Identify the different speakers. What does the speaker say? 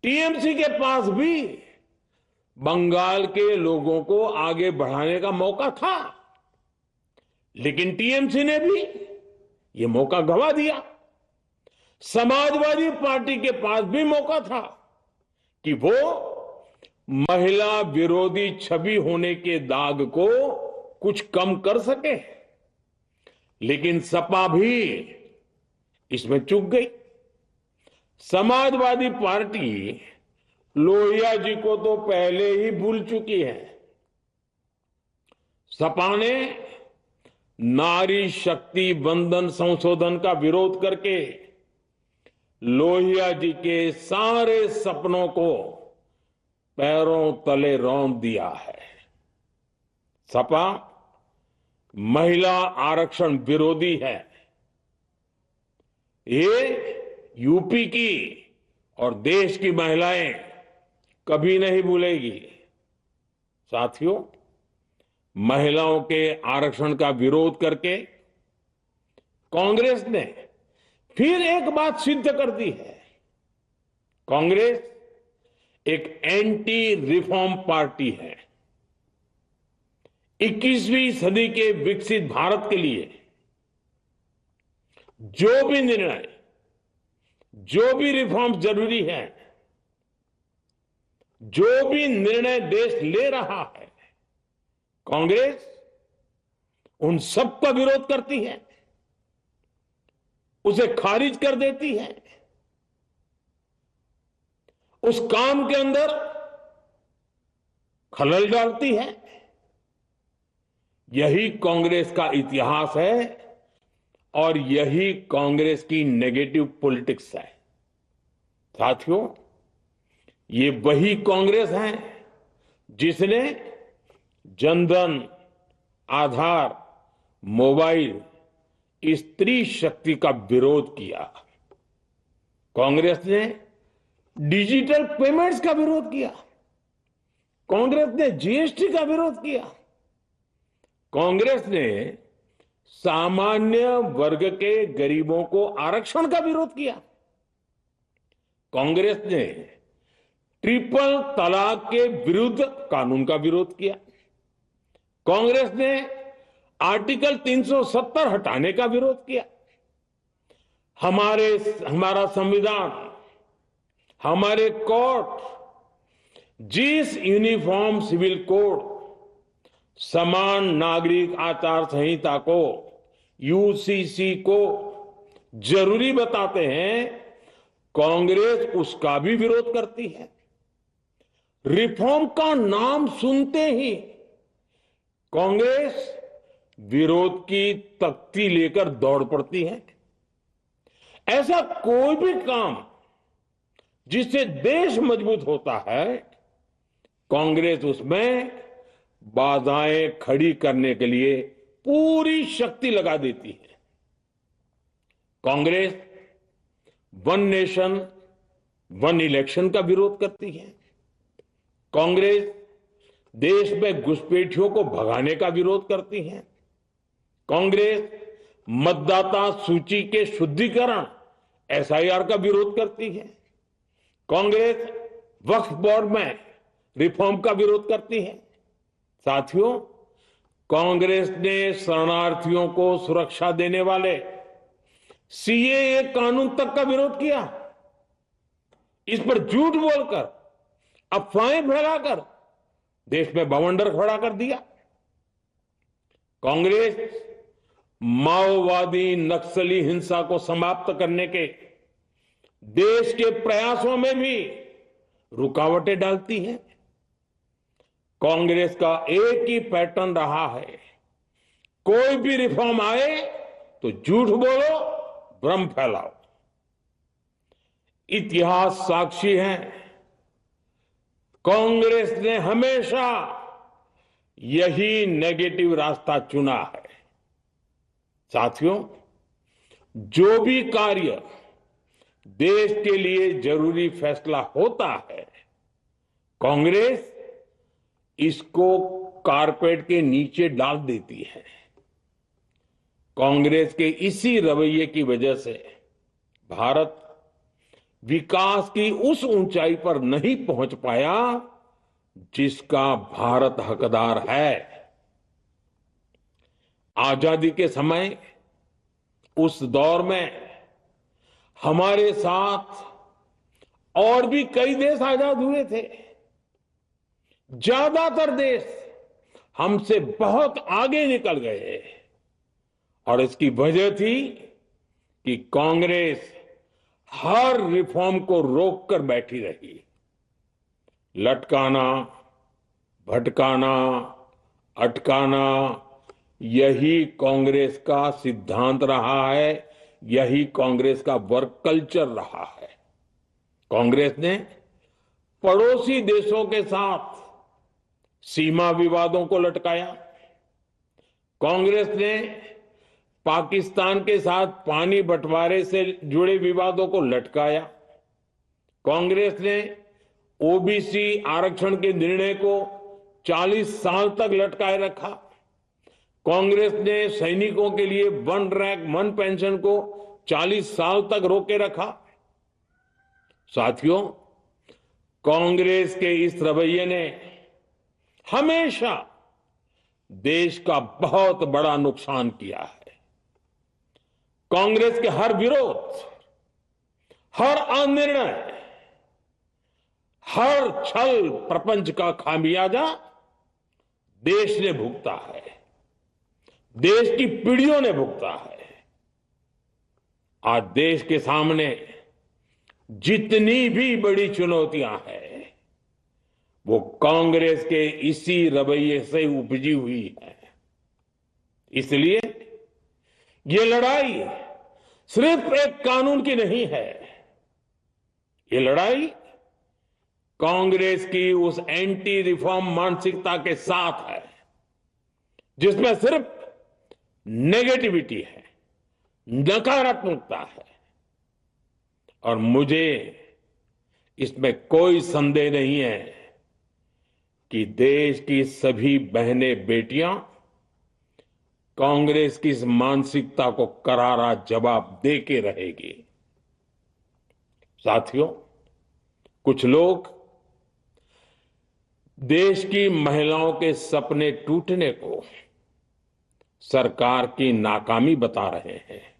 Speaker 1: TMC के पास भी बंगाल के लोगों को आगे बढ़ाने का मौका था, लेकिन टीएमसी ने भी ये मौका गंवा दिया। समाजवादी पार्टी के पास भी मौका था कि वो महिला विरोधी छवि होने के दाग को कुछ कम कर सके, लेकिन सपा भी इसमें चूक गई। समाजवादी पार्टी लोहिया जी को तो पहले ही भूल चुकी है। सपा ने नारी शक्ति वंदन संशोधन का विरोध करके लोहिया जी के सारे सपनों को पैरों तले रौंद दिया है। सपा महिला आरक्षण विरोधी है। ये यूपी की और देश की महिलाएं कभी नहीं भूलेगी। साथियों, महिलाओं के आरक्षण का विरोध करके कांग्रेस ने फिर एक बात सिद्ध कर दी है। कांग्रेस एक एंटी रिफॉर्म पार्टी है। 21वीं सदी के विकसित भारत के लिए जो भी निर्णय, जो भी रिफॉर्म जरूरी है, जो भी निर्णय देश ले रहा है, कांग्रेस उन सब का विरोध करती है, उसे खारिज कर देती है। उस काम के अंदर खलल डालती है। यही कांग्रेस का इतिहास है और यही कांग्रेस की नेगेटिव पॉलिटिक्स है। साथियों, ये वही कांग्रेस है जिसने जनधन, आधार, मोबाइल, स्त्री शक्ति का विरोध किया। कांग्रेस ने डिजिटल पेमेंट्स का विरोध किया। कांग्रेस ने जीएसटी का विरोध किया। कांग्रेस ने सामान्य वर्ग के गरीबों को आरक्षण का विरोध किया। कांग्रेस ने ट्रिपल तलाक के विरुद्ध कानून का विरोध किया। कांग्रेस ने आर्टिकल 370 हटाने का विरोध किया। हमारा संविधान, हमारे कोर्ट जिस यूनिफॉर्म सिविल कोड, समान नागरिक आचार संहिता को, यूसीसी को जरूरी बताते हैं, कांग्रेस उसका भी विरोध करती है। रिफॉर्म का नाम सुनते ही कांग्रेस विरोध की तख्ती लेकर दौड़ पड़ती है। ऐसा कोई भी काम जिससे देश मजबूत होता है, कांग्रेस उसमें बाधाएं खड़ी करने के लिए पूरी शक्ति लगा देती है। Congress one nation one election का विरोध करती है। कांग्रेस देश में घुसपैठियों को भगाने का विरोध करती है। कांग्रेस मतदाता सूची के शुद्धिकरण, एसआईआर का विरोध करती है। कांग्रेस वक्फ बोर्ड में रिफॉर्म का विरोध करती है। साथियों, कांग्रेस ने शरणार्थियों को सुरक्षा देने वाले सीएए कानून तक का विरोध किया। इस पर झूठ बोलकर, अफवाहें फैलाकर देश में बवंडर खड़ा कर दिया। कांग्रेस माओवादी नक्सली हिंसा को समाप्त करने के देश के प्रयासों में भी रुकावटें डालती है। कांग्रेस का एक ही पैटर्न रहा है, कोई भी रिफॉर्म आए तो झूठ बोलो, भ्रम फैलाओ। इतिहास साक्षी है, कांग्रेस ने हमेशा यही नेगेटिव रास्ता चुना है। साथियों, जो भी कार्य देश के लिए जरूरी फैसला होता है, कांग्रेस इसको कारपेट के नीचे डाल देती है। कांग्रेस के इसी रवैये की वजह से भारत विकास की उस ऊंचाई पर नहीं पहुंच पाया जिसका भारत हकदार है। आजादी के समय उस दौर में हमारे साथ और भी कई देश आजाद हुए थे। ज्यादातर देश हमसे बहुत आगे निकल गए और इसकी वजह थी कि कांग्रेस हर रिफॉर्म को रोककर बैठी रही। लटकाना, भटकाना, अटकाना, यही कांग्रेस का सिद्धांत रहा है, यही कांग्रेस का वर्क कल्चर रहा है। कांग्रेस ने पड़ोसी देशों के साथ सीमा विवादों को लटकाया। कांग्रेस ने पाकिस्तान के साथ पानी बंटवारे से जुड़े विवादों को लटकाया। कांग्रेस ने ओबीसी आरक्षण के निर्णय को 40 साल तक लटकाए रखा। कांग्रेस ने सैनिकों के लिए वन रैंक वन पेंशन को 40 साल तक रोके रखा। साथियों, कांग्रेस के इस रवैये ने हमेशा देश का बहुत बड़ा नुकसान किया है। कांग्रेस के हर विरोध, हर अनिर्णय, हर छल प्रपंच का खामियाजा देश ने भुगता है, देश की पीढ़ियों ने भुगता है। आज देश के सामने जितनी भी बड़ी चुनौतियां हैं, वो कांग्रेस के इसी रवैये से उपजी हुई है। इसलिए ये लड़ाई सिर्फ एक कानून की नहीं है, ये लड़ाई कांग्रेस की उस एंटी रिफॉर्म मानसिकता के साथ है जिसमें सिर्फ नेगेटिविटी है, नकारात्मकता है। और मुझे इसमें कोई संदेह नहीं है कि देश की सभी बहनें बेटियां कांग्रेस की इस मानसिकता को करारा जवाब दे के रहेगी। साथियों, कुछ लोग देश की महिलाओं के सपने टूटने को सरकार की नाकामी बता रहे हैं।